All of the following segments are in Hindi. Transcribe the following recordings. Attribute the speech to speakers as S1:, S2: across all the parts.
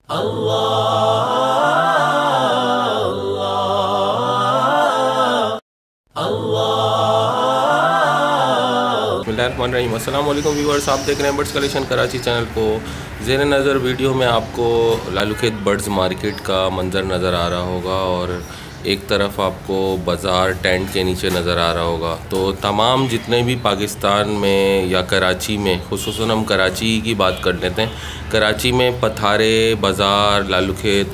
S1: बिस्मिल्लाहिर्रहमानिर्रहीम। अस्सलाम वालेकुम व्यूअर्स, आप देख रहे हैं बर्ड्स कलेक्शन कराची चैनल को। ज़ेर नज़र वीडियो में आपको लालूखेत बर्ड्स मार्केट का मंज़र नज़र आ रहा होगा और एक तरफ आपको बाज़ार टेंट के नीचे नज़र आ रहा होगा। तो तमाम जितने भी पाकिस्तान में या कराची में, खुसूसन हम कराची की बात कर लेते हैं, कराची में पथारे बाज़ार लालूखेत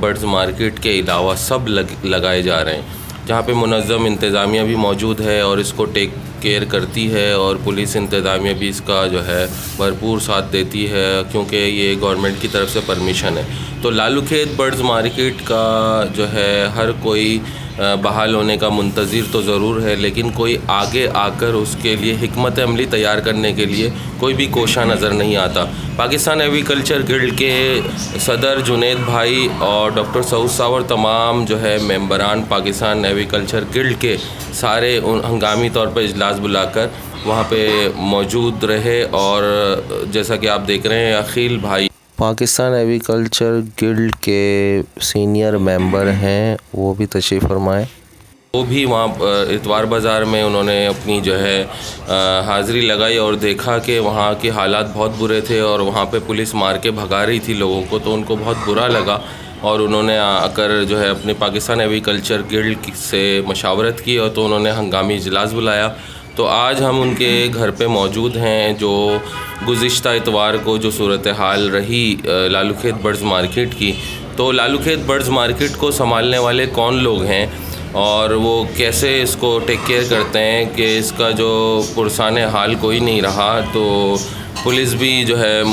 S1: बर्ड्स मार्केट के अलावा सब लगाए जा रहे हैं, जहाँ पे मुनज़्ज़म इंतज़ामिया भी मौजूद है और इसको टेक केयर करती है और पुलिस इंतज़ामिया भी इसका जो है भरपूर साथ देती है, क्योंकि ये गवर्नमेंट की तरफ से परमिशन है। तो लालूखेत बर्ड्स मार्केट का जो है हर कोई बहाल होने का मुंतज़िर तो ज़रूर है, लेकिन कोई आगे आकर उसके लिए हिकमत अमली तैयार करने के लिए कोई भी कोशा नज़र नहीं आता। पाकिस्तान एग्रीकल्चर गिल्ड के सदर जुनैद भाई और डॉक्टर सऊद साहब और तमाम जो है मेंबरान पाकिस्तान एग्रीकल्चर गिल्ड के सारे हंगामी तौर पर इजलास बुलाकर वहाँ पे मौजूद रहे। और जैसा कि आप देख रहे हैं, अखिल भाई पाकिस्तान एग्रीकल्चर गिल्ड के सीनियर मेंबर हैं, वो भी तशरीफ़ फरमाएँ। वो भी वहाँ इतवार बाज़ार में उन्होंने अपनी जो है हाज़िरी लगाई और देखा कि वहाँ के हालात बहुत बुरे थे और वहाँ पे पुलिस मार के भगा रही थी लोगों को, तो उनको बहुत बुरा लगा और उन्होंने आकर जो है अपने पाकिस्तान एग्रीकल्चर गिल्ड से मशावरत की और तो उन्होंने हंगामी इजलास बुलाया। तो आज हम उनके घर पे मौजूद हैं, जो गुज़िश्ता इतवार को जो सूरत हाल रही लालूखेत बर्ड्स मार्केट की। तो लालूखेत बर्ड्स मार्केट को संभालने वाले कौन लोग हैं और वो कैसे इसको टेक केयर करते हैं कि इसका जो पुरसान हाल कोई नहीं रहा, तो पुलिस भी जो है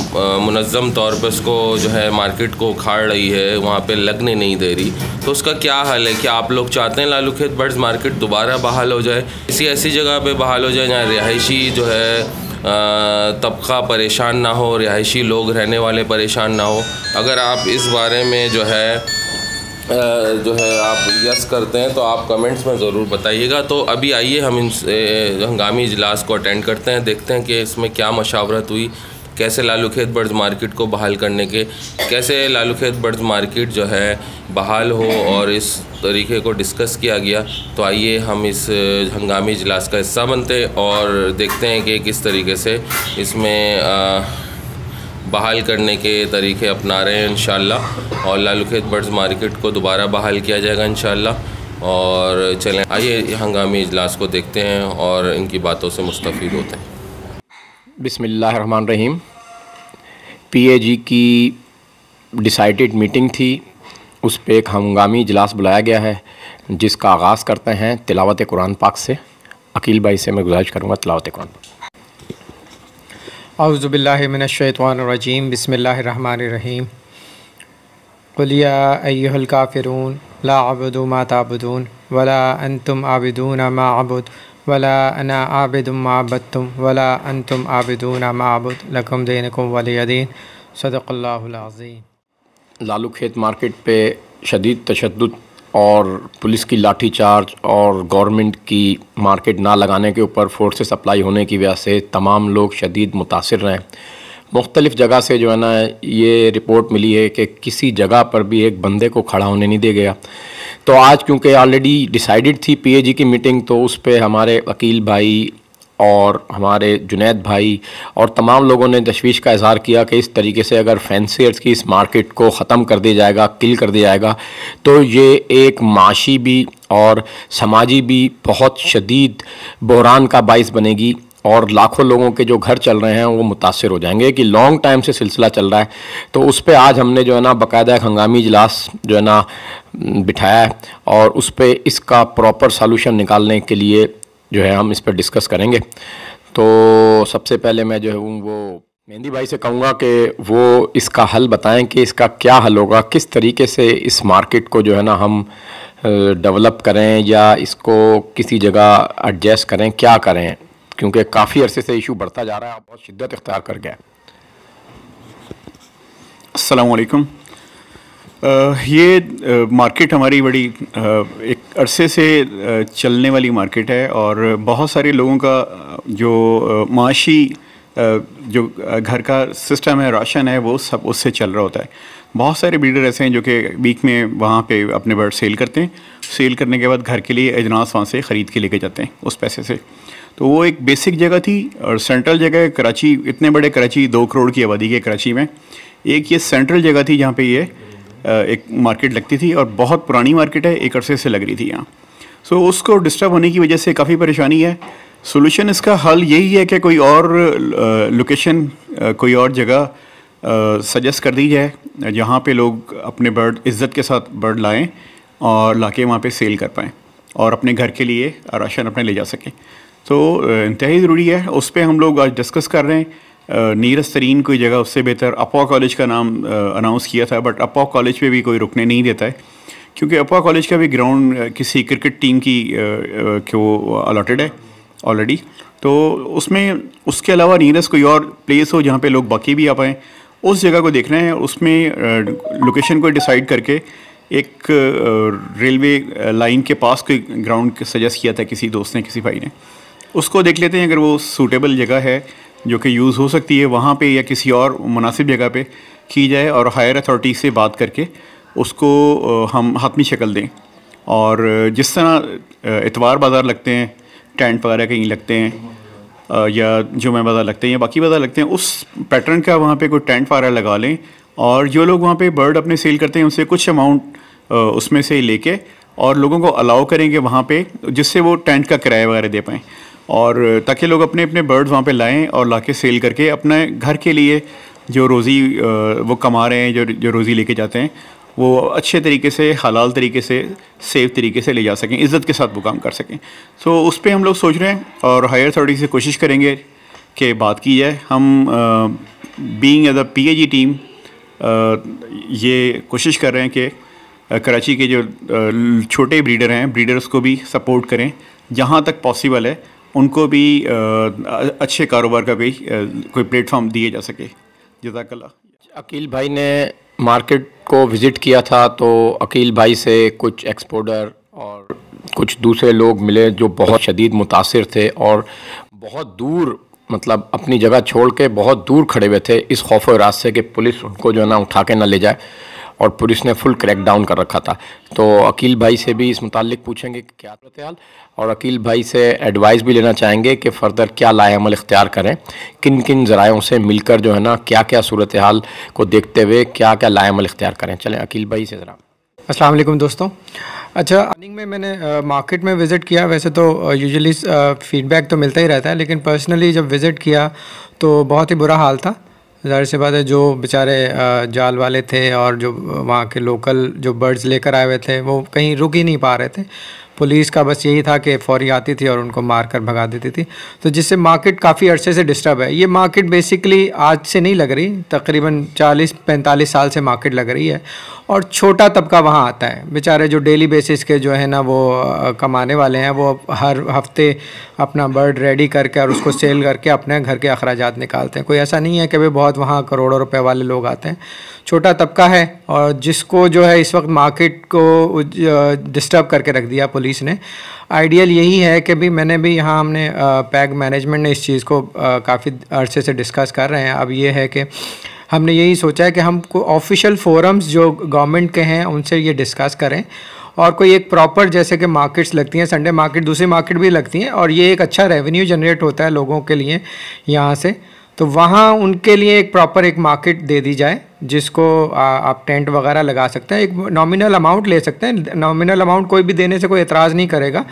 S1: मुनज़्ज़म तौर पर इसको जो है मार्केट को उखाड़ रही है, वहाँ पे लगने नहीं दे रही। तो उसका क्या हाल है? क्या आप लोग चाहते हैं लालूखेत बर्ड्स मार्केट दोबारा बहाल हो जाए, किसी ऐसी जगह पे बहाल हो जाए जहाँ रिहायशी जो है तबका परेशान ना हो, रिहायशी लोग रहने वाले परेशान ना हो? अगर आप इस बारे में जो है आप यस करते हैं तो आप कमेंट्स में ज़रूर बताइएगा। तो अभी आइए हम इनसे हंगामी इजलास को अटेंड करते हैं, देखते हैं कि इसमें क्या मशावरत हुई, कैसे लालूखेत बर्ड्स मार्केट को बहाल करने के, कैसे लालूखेत बर्ड्स मार्केट जो है बहाल हो और इस तरीके को डिस्कस किया गया। तो आइए हम इस हंगामी इजलास का हिस्सा बनते हैं और देखते हैं कि किस तरीके से इसमें बहाल करने के तरीके अपना रहे हैं इंशाअल्लाह, और लालूखेत बर्ड्स मार्केट को दोबारा बहाल किया जाएगा इंशाअल्लाह। और चलें आइए हंगामी इजलास को देखते हैं और इनकी बातों से मुस्तफ़ीद होते हैं।
S2: बिस्मिल्लाहिर्रहमानिर्रहीम। पीएजी की डिसाइडेड मीटिंग थी, उस पर एक हंगामी इजलास बुलाया गया है, जिसका आगाज़ करते हैं तिलावत कुरान पाक से। अकील भाई से मैं गुजारिश करूँगा तिलावत कुरान पाक।
S3: औज़ु बिल्लाहि मिनश शैतानिर रजीम, बिस्मिल्लाहिर्रहमानिर्रहीम। क़ुल या अय्युहल काफ़िरून ला अअबुदु मा ताबुदून वला अंतुम आबिदून मा अअबुद वला अना आबिदुम मा अबदतुम वला अंतुम आबिदून मा अअबुद लकुम दीनुकुम वलिय दीन। सदक़ल्लाहुल अज़ीम।
S2: लालूखेत मार्केट पे शदीद तशद्दुद और पुलिस की लाठीचार्ज और गवर्नमेंट की मार्केट ना लगाने के ऊपर फोर्सेस सप्लाई होने की वजह से तमाम लोग शदीद मुतासिर रहे। मुख्तलिफ़ जगह से जो है ना ये रिपोर्ट मिली है कि किसी जगह पर भी एक बंदे को खड़ा होने नहीं दिया गया। तो आज क्योंकि ऑलरेडी डिसाइडेड थी पीएजी की मीटिंग, तो उस पर हमारे अकील भाई और हमारे जुनैद भाई और तमाम लोगों ने तशवीश का इज़हार किया कि इस तरीके से अगर फैंसियर्स की इस मार्केट को ख़त्म कर दिया जाएगा, किल कर दिया जाएगा, तो ये एक माशी भी और समाजी भी बहुत शदीद बहरान का बाइस बनेगी और लाखों लोगों के जो घर चल रहे हैं वो मुतासिर हो जाएंगे। कि लॉन्ग टाइम से सिलसिला चल रहा है। तो उस पर आज हमने जो है ना बाकायदा एक हंगामी इजलास जो है ना बिठाया है और उस पर इसका प्रॉपर सॉल्यूशन निकालने के लिए जो है हम इस पर डिस्कस करेंगे। तो सबसे पहले मैं जो है वो मेहंदी भाई से कहूँगा कि वो इसका हल बताएं कि इसका क्या हल होगा, किस तरीके से इस मार्केट को जो है ना हम डेवलप करें या इसको किसी जगह एडजस्ट करें, क्या करें, क्योंकि काफ़ी अरसे से इशू बढ़ता जा रहा है, बहुत शिद्दत इख्तियार कर गया है।
S4: अस्सलाम वालेकुम। ये मार्केट हमारी बड़ी एक अरसे से चलने वाली मार्केट है और बहुत सारे लोगों का जो माशी जो घर का सिस्टम है, राशन है, वो सब उससे चल रहा होता है। बहुत सारे ब्रीडर ऐसे हैं जो कि वीक में वहाँ पे अपने बर्ड सेल करते हैं। सेल करने के बाद घर के लिए अजनास वहाँ से ख़रीद के लेके जाते हैं उस पैसे से। तो वो एक बेसिक जगह थी और सेंट्रल जगह है कराची, इतने बड़े कराची, 2 करोड़ की आबादी के कराची में एक ये सेंट्रल जगह थी जहाँ पे ये एक मार्केट लगती थी और बहुत पुरानी मार्केट है, एक अरसे से लग रही थी यहाँ। सो उसको डिस्टर्ब होने की वजह से काफ़ी परेशानी है। सोल्यूशन इसका हल यही है कि कोई और लोकेशन, कोई और जगह सजेस्ट कर दी जाए जहाँ पे लोग अपने बर्ड इज़्ज़त के साथ बर्ड लाएं और लाके वहाँ पे सेल कर पाएँ और अपने घर के लिए राशन अपने ले जा सकें। तो इंतहाई ज़रूरी है, उस पर हम लोग आज डिस्कस कर रहे हैं। नीरस तरीन कोई जगह उससे बेहतर अपोआ कॉलेज का नाम अनाउंस किया था, बट अपोआ कॉलेज पे भी कोई रुकने नहीं देता है क्योंकि अपोआ कॉलेज का भी ग्राउंड किसी क्रिकेट टीम की को अलॉटेड है ऑलरेडी। तो उसमें उसके अलावा नीरस कोई और प्लेस हो जहाँ पे लोग बाकी भी आ पाएँ, उस जगह को देखना है। उसमें लोकेशन को डिसाइड करके एक रेलवे लाइन के पास कोई ग्राउंड सजेस्ट किया था किसी दोस्त ने, किसी भाई ने। उसको देख लेते हैं, अगर वो सूटेबल जगह है जो कि यूज़ हो सकती है वहाँ पे या किसी और मुनासिब जगह पे की जाए और हायर अथॉरिटी से बात करके उसको हम हातमी शक्ल दें। और जिस तरह इतवार बाज़ार लगते हैं, टेंट वगैरह कहीं लगते हैं या जुमे बाज़ार लगते हैं या बाकी बाज़ार लगते हैं, उस पैटर्न का वहाँ पे कोई टेंट वगैरह लगा लें और जो लोग वहाँ पे बर्ड अपने सेल करते हैं उनसे कुछ अमाउंट उसमें से लेके और लोगों को अलाउ करेंगे वहाँ पे, जिससे वो टेंट का किराया वगैरह दे पाएँ और ताकि लोग अपने अपने बर्ड्स वहाँ पे लाएं और लाके सेल करके अपने घर के लिए जो रोज़ी वो कमा रहे हैं, जो रोज़ी लेके जाते हैं, वो अच्छे तरीके से, हलाल तरीके से, सेफ तरीके से ले जा सकें, इज़्ज़त के साथ वो काम कर सकें। तो उस पर हम लोग सोच रहे हैं और हायर अथॉरिटी से कोशिश करेंगे कि बात की जाए। हम being as a PAG team ये कोशिश कर रहे हैं कि कराची के जो छोटे ब्रीडर हैं, ब्रीडर्स को भी सपोर्ट करें, जहाँ तक पॉसिबल है उनको भी अच्छे कारोबार का कोई प्लेटफॉर्म दिए जा सके। जज़ाकल्लाह।
S2: अकील भाई ने मार्केट को विज़िट किया था तो अकील भाई से कुछ एक्सपोर्टर और कुछ दूसरे लोग मिले जो बहुत शदीद मुतासिर थे और बहुत दूर, मतलब अपनी जगह छोड़ के बहुत दूर खड़े हुए थे इस खौफ और राज से कि पुलिस उनको जो है ना उठा के ना ले जाए, और पुलिस ने फुल क्रैक डाउन कर रखा था। तो अकील भाई से भी इस मुतालिक पूछेंगे कि क्या सूरत हाल, और अकील भाई से एडवाइस भी लेना चाहेंगे कि फ़र्दर क्या लाएअमल इख्तियार करें, किन किन ज़रायों से मिलकर जो है ना क्या क्या सूरत हाल को देखते हुए क्या क्या लाएअमल इख्तियार करें। चलें अकील भाई से ज़रा।
S3: अस्सलाम वालेकुम दोस्तों। अच्छा, अर्निंग में मैंने मार्केट में विज़िट किया। वैसे तो यूजुअली फ़ीडबैक तो मिलता ही रहता है, लेकिन पर्सनली जब विज़िट किया तो बहुत ही बुरा हाल था। ज़ाहिर सी बात है, जो बेचारे जाल वाले थे और जो वहाँ के लोकल जो बर्ड्स लेकर आए हुए थे वो कहीं रुक ही नहीं पा रहे थे। पुलिस का बस यही था कि फ़ौरी आती थी और उनको मार कर भगा देती थी, तो जिससे मार्केट काफ़ी अरसे से डिस्टर्ब है। ये मार्केट बेसिकली आज से नहीं लग रही, तकरीबन 40-45 साल से मार्केट लग रही है और छोटा तबका वहाँ आता है। बेचारे जो डेली बेसिस के जो है ना वो कमाने वाले हैं, वो हर हफ्ते अपना बर्ड रेडी करके और उसको सेल करके अपने घर के अखराजात निकालते हैं। कोई ऐसा नहीं है कि भाई बहुत वहाँ करोड़ों रुपए वाले लोग आते हैं, छोटा तबका है। और जिसको जो है इस वक्त मार्केट को डिस्टर्ब करके रख दिया पुलिस ने। आइडियल यही है कि भी मैंने भी यहाँ हमने पैग मैनेजमेंट ने इस चीज़ को काफ़ी अरसे से डिस्कस कर रहे हैं। अब ये है कि हमने यही सोचा है कि हम को ऑफिशियल फोरम्स जो गवर्नमेंट के हैं उनसे ये डिस्कस करें और कोई एक प्रॉपर, जैसे कि मार्केट्स लगती हैं, संडे मार्केट, दूसरी मार्केट भी लगती हैं और ये एक अच्छा रेवेन्यू जनरेट होता है लोगों के लिए यहाँ से, तो वहाँ उनके लिए एक प्रॉपर एक मार्केट दे दी जाए जिसको आप टेंट वगैरह लगा सकते हैं। एक नॉमिनल अमाउंट ले सकते हैं, नॉमिनल अमाउंट कोई भी देने से कोई एतराज़ नहीं करेगा।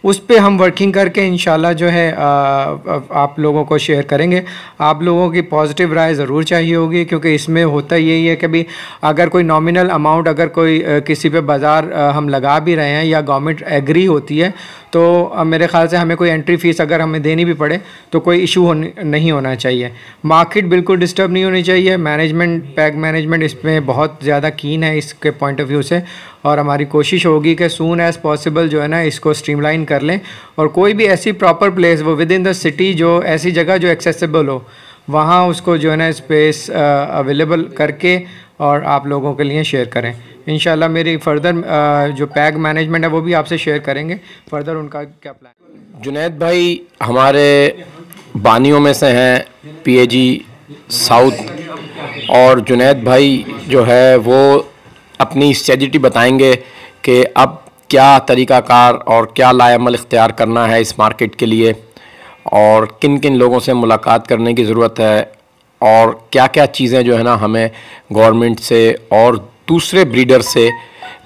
S3: उस पे हम वर्किंग करके इंशाल्लाह जो है आप लोगों को शेयर करेंगे। आप लोगों की पॉजिटिव राय ज़रूर चाहिए होगी, क्योंकि इसमें होता यही है कि भी अगर कोई नॉमिनल अमाउंट अगर कोई किसी पे बाज़ार हम लगा भी रहे हैं या गवर्नमेंट एग्री होती है तो मेरे ख़्याल से हमें कोई एंट्री फ़ीस अगर हमें देनी भी पड़े तो कोई इशू नहीं होना चाहिए। मार्केट बिल्कुल डिस्टर्ब नहीं होनी चाहिए। मैनेजमेंट, पैग मैनेजमेंट इसमें बहुत ज़्यादा कीन है इसके पॉइंट ऑफ व्यू से, और हमारी कोशिश होगी कि सून एज़ पॉसिबल जो है ना इसको स्ट्रीमलाइन कर लें और कोई भी ऐसी प्रॉपर प्लेस वो विद इन द सिटी, जो ऐसी जगह जो एक्सेसिबल हो, वहाँ उसको जो है ना स्पेस अवेलेबल करके और आप लोगों के लिए शेयर करें। इंशाल्लाह मेरी फर्दर जो पैग मैनेजमेंट है वो भी आपसे शेयर करेंगे फर्दर उनका क्या प्लान।
S2: जुनैद भाई हमारे बानियों में से हैं, PAG साउथ, और जुनैद भाई जो है वो अपनी स्ट्रेटजी बताएंगे कि अब क्या तरीक़ाकार और क्या लाएअमल इख्तियार करना है इस मार्केट के लिए, और किन किन लोगों से मुलाकात करने की ज़रूरत है, और क्या क्या चीज़ें जो है ना हमें गवर्नमेंट से और दूसरे ब्रीडर से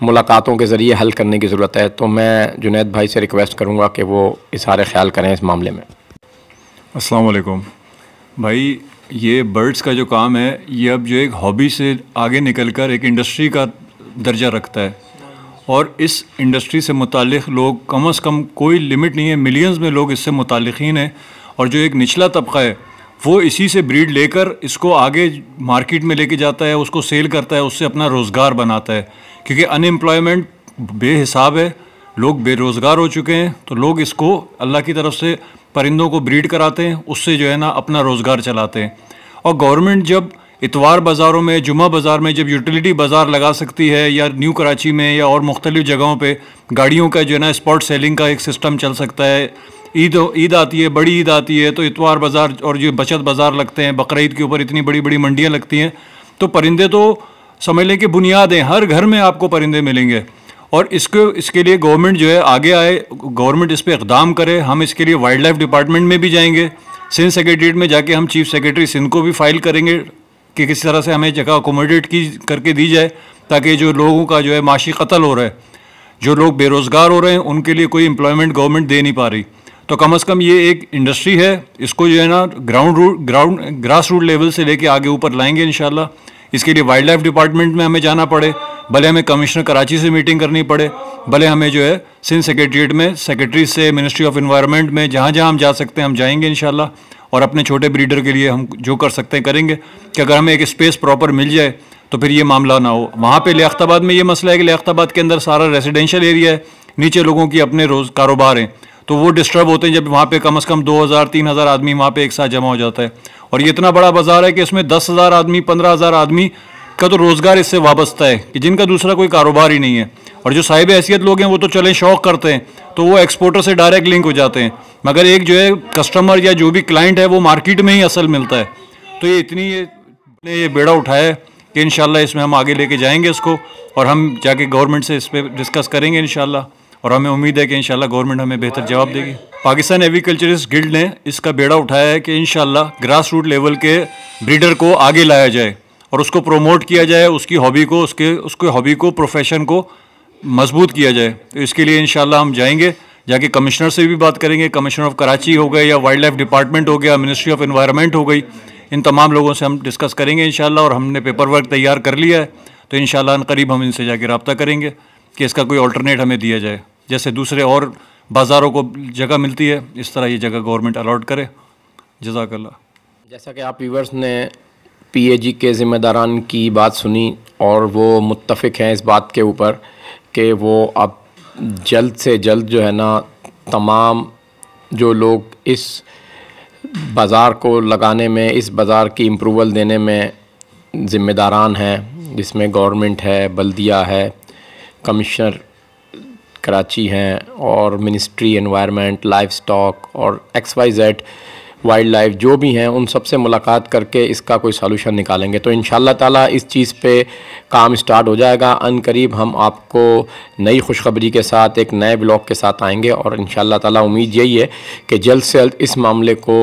S2: मुलाकातों के ज़रिए हल करने की ज़रूरत है। तो मैं जुनैद भाई से रिक्वेस्ट करूँगा कि वो इज़हार ख्याल करें इस मामले में।
S5: अस्सलाम वालेकुम भाई, ये बर्ड्स का जो काम है ये अब जो एक हॉबी से आगे निकलकर एक इंडस्ट्री का दर्जा रखता है, और इस इंडस्ट्री से मुताल्लिक़ लोग कम से कम, कोई लिमिट नहीं है, मिलियंस में लोग इससे मुताल्लिक़ीन हैं। और जो एक निचला तबका है वो इसी से ब्रीड लेकर इसको आगे मार्केट में लेके जाता है, उसको सेल करता है, उससे अपना रोज़गार बनाता है। क्योंकि अनएम्प्लॉयमेंट बेहिसाब है, लोग बेरोज़गार हो चुके हैं, तो लोग इसको अल्लाह की तरफ से परिंदों को ब्रीड कराते हैं, उससे जो है ना अपना रोज़गार चलाते हैं। और गवर्नमेंट जब इतवार बाज़ारों में, जुमा बाज़ार में जब यूटिलिटी बाज़ार लगा सकती है, या न्यू कराची में या और मुख्तलिफ़ जगहों पे गाड़ियों का जो है ना स्पॉट सेलिंग का एक सिस्टम चल सकता है। ईद आती है, बड़ी ईद आती है, तो इतवार बाज़ार और जो बचत बाज़ार लगते हैं, बकरा ईद के ऊपर इतनी बड़ी बड़ी मंडियाँ लगती हैं, तो परिंदे तो समझ लें कि बुनियाद हैं, हर घर में आपको परिंदे मिलेंगे। और इसके लिए गवर्नमेंट जो है आगे आए, गवर्नमेंट इस पर इक़दाम करे। हम इसके लिए वाइल्ड लाइफ डिपार्टमेंट में भी जाएंगे, सिंध सेक्रेटरीट में जाके हम चीफ़ सेक्रेटरी सिंध को भी फाइल करेंगे कि किसी तरह से हमें जगह अकोमोडेट की करके दी जाए, ताकि जो लोगों का जो है माशी कत्ल हो रहा है, जो लोग बेरोज़गार हो रहे हैं, उनके लिए कोई एम्प्लॉयमेंट गवर्नमेंट दे नहीं पा रही। तो कम से कम ये एक इंडस्ट्री है, इसको जो है ना ग्रास रूट लेवल से लेके आगे ऊपर लाएंगे इंशाल्लाह। इसके लिए वाइल्ड लाइफ डिपार्टमेंट में हमें जाना पड़े, भले हमें कमिश्नर कराची से मीटिंग करनी पड़े, भले हमें जो है सिंध सेक्रेटरीट में सेक्रेटरी से, मिनिस्ट्री ऑफ एनवायरनमेंट में, जहाँ जहाँ हम जा सकते हैं हम जाएंगे इंशाल्लाह। और अपने छोटे ब्रीडर के लिए हम जो कर सकते हैं करेंगे, कि अगर हमें एक स्पेस प्रॉपर मिल जाए तो फिर ये मामला ना हो। वहाँ पे लियाकताबाद में ये मसला है कि लियाकताबाद के अंदर सारा रेजिडेंशियल एरिया है, नीचे लोगों की अपने रोज़ कारोबार हैं, तो वो डिस्टर्ब होते हैं जब वहाँ पे कम से कम 2000-3000 आदमी वहाँ पे एक साथ जमा हो जाता है। और ये इतना बड़ा बाज़ार है कि इसमें 10,000 आदमी, 15,000 आदमी का तो रोज़गार इससे वाबस्ता है, कि जिनका दूसरा कोई कारोबार ही नहीं है। और जो साहिब हैसियत लोग हैं वो तो चले शौक़ करते हैं, तो वो एक्सपोर्टर से डायरेक्ट लिंक हो जाते हैं, मगर एक जो है कस्टमर या जो भी क्लाइंट है वो मार्केट में ही असल मिलता है। तो ये बेड़ा उठाया है कि इंशाल्लाह इसमें हम आगे लेके जाएंगे इसको, और हम जाके गवर्नमेंट से इस पर डिस्कस करेंगे इंशाल्लाह। और हमें उम्मीद है कि इंशाल्लाह गवर्नमेंट हमें बेहतर जवाब देगी। पाकिस्तान एग्रीकल्चरिस्ट गिल्ड ने इसका बेड़ा उठाया है कि इंशाल्लाह ग्रास रूट लेवल के ब्रीडर को आगे लाया जाए और उसको प्रोमोट किया जाए, उसकी हॉबी को, उसके हॉबी को, प्रोफेशन को मजबूत किया जाए। तो इसके लिए इंशाल्लाह हम जाएंगे, जाके कमिश्नर से भी बात करेंगे, कमिश्नर ऑफ कराची हो गए या वाइल्ड लाइफ डिपार्टमेंट हो गया, मिनिस्ट्री ऑफ एनवायरनमेंट हो गई, इन तमाम लोगों से हम डिस्कस करेंगे इंशाल्लाह। और हमने पेपर वर्क तैयार कर लिया है, तो इंशाल्लाह करीब हम इनसे जाके रब्ता करेंगे कि इसका कोई अल्टरनेट हमें दिया जाए। जैसे दूसरे और बाज़ारों को जगह मिलती है, इस तरह ये जगह गवर्नमेंट अलॉट करे। जज़ाकल्लाह।
S2: जैसा कि आप व्यूअर्स ने पीएजी के ज़िम्मेदारान की बात सुनी, और वो मुत्तफ़िक़ हैं इस बात के ऊपर कि वो अब जल्द से जल्द जो है ना तमाम जो लोग इस बाज़ार को लगाने में, इस बाज़ार की इम्प्रूवल देने में ज़िम्मेदारान हैं, जिसमें गवर्नमेंट है, बल्दिया है, कमिश्नर कराची हैं, और मिनिस्ट्री एनवायरनमेंट, लाइफ स्टॉक और XYZ वाइल्ड लाइफ जो भी हैं, उन सब से मुलाकात करके इसका कोई सॉल्यूशन निकालेंगे। तो इंशाल्लाह ताला इस चीज़ पे काम स्टार्ट हो जाएगा। अनकरीब हम आपको नई खुशखबरी के साथ, एक नए ब्लॉग के साथ आएंगे, और इंशाल्लाह ताला उम्मीद यही है कि जल्द से जल्द इस मामले को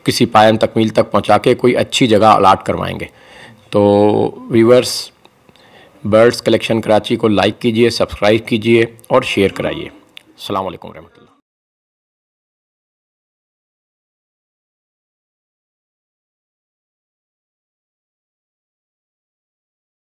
S2: किसी पायम तकमील तक पहुँचा के कोई अच्छी जगह अलाट करवाएँगे। तो व्यूअर्स, बर्ड्स कलेक्शन कराची को लाइक कीजिए, सब्सक्राइब कीजिए और शेयर कराइए। अस्सलाम वालेकुम रहमतुल्लाह।